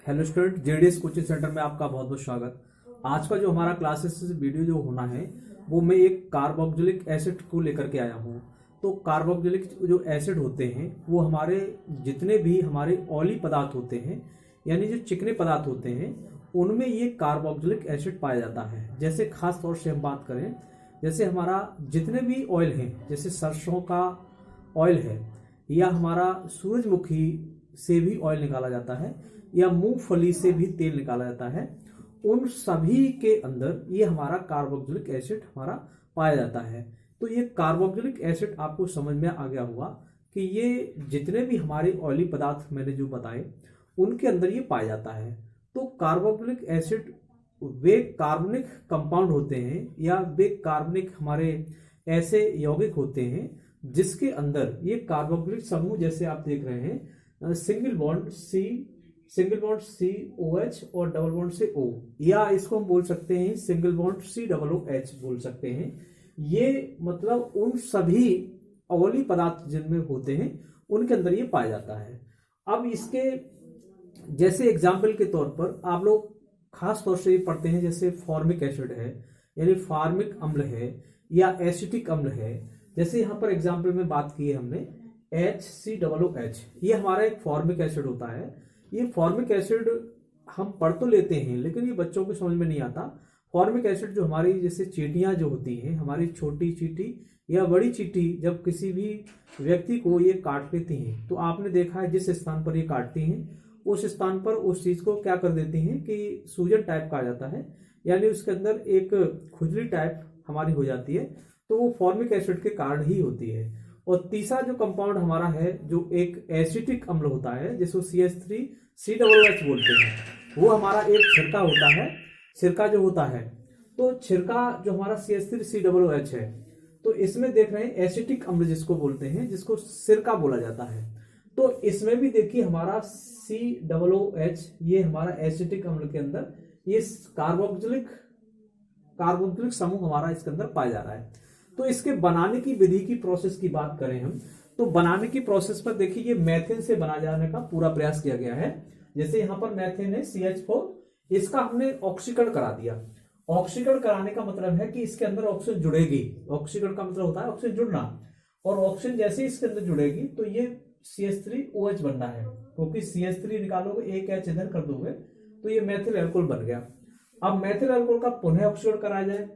Hello student, JDS coaching centre में आपका बहुत बहुत स्वागत। आज का जो हमारा क्लासेस वीडियो जो होना है वो मैं एक कार्बोक्सिलिक एसिड को लेकर के आया हूँ। तो कार्बोक्सिलिक जो एसिड होते हैं वो हमारे जितने भी हमारे ऑयली पदार्थ होते हैं यानी जो चिकने पदार्थ होते हैं उनमें ये कार्बोक्सिलिक एसिड पाया जाता है। जैसे खास तौर से हम बात करें, जैसे हमारा जितने भी ऑयल हैं, जैसे सरसों का ऑयल है या हमारा सूरजमुखी से भी ऑयल निकाला जाता है या मूंगफली से भी तेल निकाला जाता है, उन सभी के अंदर ये हमारा कार्बोक्सिलिक एसिड हमारा पाया जाता है। तो ये कार्बोक्सिलिक एसिड आपको समझ में आ गया होगा कि ये जितने भी हमारे ऑयली पदार्थ मैंने जो बताए उनके अंदर ये पाया जाता है। तो कार्बोक्सिलिक एसिड वे कार्बनिक कंपाउंड होते हैं या वे कार्बनिक हमारे ऐसे यौगिक होते हैं जिसके अंदर ये कार्बोक्सिलिक समूह, जैसे आप देख रहे हैं single bond C O H और डबल बॉन्ड से ओ, या इसको हम बोल सकते हैं single bond C double O H बोल सकते हैं। ये मतलब उन सभी ऑयली पदार्थ जिनमें होते हैं उनके अंदर ये पाया जाता है। अब इसके जैसे एग्जाम्पल के तौर पर आप लोग खास तौर से ये पढ़ते हैं, जैसे फॉर्मिक एसिड है यानी फार्मिक अम्ल है या एसिटिक अम्ल है। जैसे यहाँ पर एग्जाम्पल में बात की है हमने HCOOH, ये हमारा एक फॉर्मिक एसिड होता है। ये फॉर्मिक एसिड हम पढ़ तो लेते हैं लेकिन ये बच्चों को समझ में नहीं आता। फॉर्मिक एसिड जो हमारी जैसे चींटियां जो होती हैं, हमारी छोटी चींटी या बड़ी चींटी जब किसी भी व्यक्ति को ये काट लेती हैं तो आपने देखा है जिस स्थान पर ये काटती हैं उस स्थान पर उस चीज को क्या कर देती हैं कि सूजन टाइप का आ जाता है, यानी उसके अंदर एक खुजली टाइप हमारी हो जाती है। तो वो फॉर्मिक एसिड के कारण ही होती है। और तीसरा जो कंपाउंड हमारा है जो एक एसिटिक अम्ल होता है जिसको CH3COOH बोलते हैं, वो हमारा एक छिरका होता है, सिरका जो होता है। तो छिरका जो हमारा CH3COOH है, तो इसमें देख रहे हैं एसिटिक अम्ल जिसको बोलते हैं, जिसको सिरका बोला जाता है। तो इसमें भी देखिए हमारा COOH ये हमारा एसिटिक अम्ल के अंदर ये कार्बोक्सिलिक समूह हमारा इसके अंदर पाया जा रहा है। तो इसके बनाने की विधि की प्रोसेस की बात करें हम, तो बनाने की प्रोसेस पर देखिए ये मैथेन से बना जाने का पूरा प्रयास किया गया है। जैसे यहाँ पर मैथेन है CH4, इसका हमने ऑक्सीकरण करा दिया। ऑक्सीकरण कराने का मतलब है कि इसके अंदर ऑक्सीजन जुड़ेगी। ऑक्सीकरण का मतलब होता है ऑक्सीजन जुड़ना, और ऑक्सीजन जैसे ही इसके अंदर जुड़ेगी तो ये CH3OH बनना है, क्योंकि CH3 निकालोगे एक H इधर कर दोगे तो ये मैथिल एल्कोहल बन गया। अब मैथिल एल्कोहल का पुनः ऑक्सीकरण कराया जाए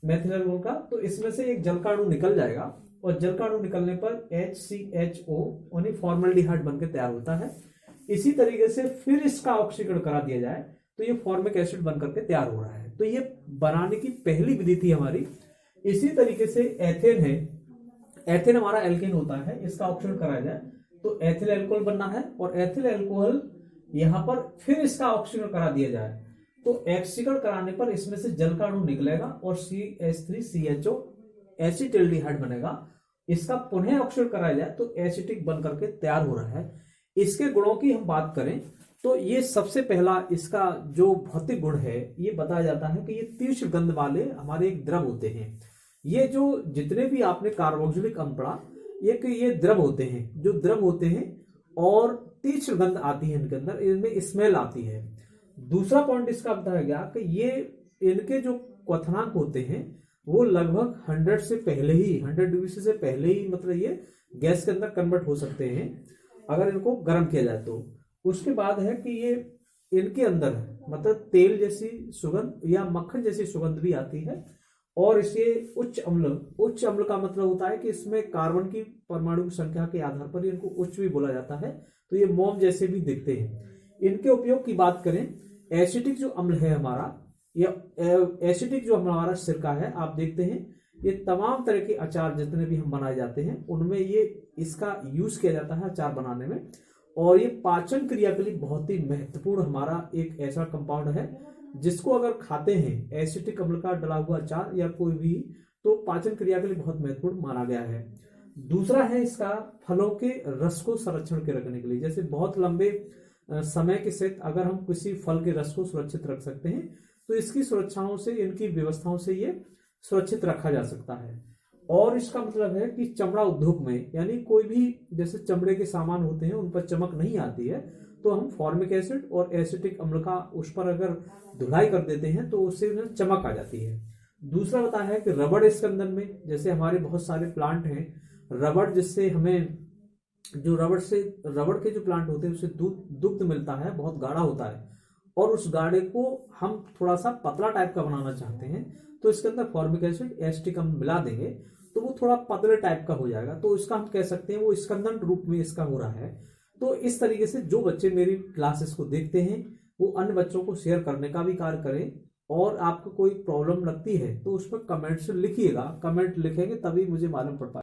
मैथिल एल्कोहल का, तो इसमें से एक जल का अणु निकल जाएगा और जल का अणु निकलने पर HCHO यानी फॉर्मल्डिहाइड बनकर तैयार होता है। इसी तरीके से फिर इसका ऑक्सीकरण करा दिया जाए तो ये फॉर्मिक एसिड बनकर के तैयार हो रहा है। तो ये बनाने की पहली विधि थी हमारी। इसी तरीके से एथेन है, एथेन हमारा एल्केन होता है, इसका ऑक्सीकरण कराया जाए तो एथिल एल्कोहल बनना है, और एथिल एल्कोहल यहां पर फिर इसका ऑक्सीकरण करा दिया जाए तो ऑक्सीकरण कराने पर इसमें से जल का अणु निकलेगा और CH3CHO एसिटिल्डिहाइड बनेगा। इसका पुनः ऑक्सीकरण कराया जाए तो एसिटिक बन करके तैयार हो रहा है। इसके गुणों की हम बात करें तो ये सबसे पहला इसका जो भौतिक गुण है ये बताया जाता है कि ये तीव्र गंध वाले हमारे एक द्रव होते हैं। ये जो जितने भी आपने कार्बोक्सिलिक अम्ल पढ़ा ये द्रव होते हैं, जो द्रव होते हैं और तीव्र गंध आती है इनके अंदर, इनमें स्मेल आती है। दूसरा पॉइंट इसका बताया गया कि ये इनके जो क्वथनांक होते हैं वो लगभग 100 से पहले ही 100 डिग्री से पहले ही मतलब ये गैस के अंदर कन्वर्ट हो सकते हैं अगर इनको गर्म किया जाए तो। उसके बाद है कि ये इनके अंदर मतलब तेल जैसी सुगंध या मक्खन जैसी सुगंध भी आती है, और इसे उच्च अम्ल का मतलब होता है कि इसमें कार्बन की परमाणु की संख्या के आधार पर इनको उच्च भी बोला जाता है। तो ये मोम जैसे भी दिखते हैं। इनके उपयोग की बात करें, एसिटिक जो अम्ल है हमारा या एसिटिक जो हमारा सिरका है, आप देखते हैं ये तमाम तरह के अचार जितने भी हम बनाए जाते हैं उनमें ये इसका यूज किया जाता है अचार बनाने में। और ये पाचन क्रिया के लिए बहुत ही महत्वपूर्ण हमारा एक ऐसा कंपाउंड है जिसको अगर खाते हैं एसिटिक अम्ल का डला हुआ अचार या कोई भी, तो पाचन क्रिया के लिए बहुत महत्वपूर्ण माना गया है। दूसरा है इसका फलों के रस को संरक्षण के रखने के लिए, जैसे बहुत लंबे समय के साथ अगर हम किसी फल के रस को सुरक्षित रख सकते हैं तो इसकी सुरक्षाओं से, इनकी व्यवस्थाओं से ये सुरक्षित रखा जा सकता है। और इसका मतलब है कि चमड़ा उद्योग में यानी कोई भी जैसे चमड़े के सामान होते हैं उन पर चमक नहीं आती है, तो हम फॉर्मिक एसिड और एसिटिक अम्ल का उस पर अगर धुलाई कर देते हैं तो उससे चमक आ जाती है। दूसरा बताया है कि रबड़ स्कंदन में, जैसे हमारे बहुत सारे प्लांट हैं रबड़, जिससे हमें जो रबड़ के जो प्लांट होते हैं उससे दुग्ध मिलता है, बहुत गाढ़ा होता है, और उस गाढ़े को हम थोड़ा सा पतला टाइप का बनाना चाहते हैं तो इसके अंदर फॉर्मिक एसिड एसिटिक अम्ल मिला देंगे तो वो थोड़ा पतले टाइप का हो जाएगा। तो इसका हम कह सकते हैं वो स्कंदन रूप में इसका हो रहा है। तो इस तरीके से जो बच्चे मेरी क्लासेस को देखते हैं वो अन्य बच्चों को शेयर करने का भी कार्य करें, और आपको कोई प्रॉब्लम लगती है तो उस पर कमेंट से लिखिएगा, कमेंट लिखेंगे तभी मुझे मालूम पड़ पाएगा।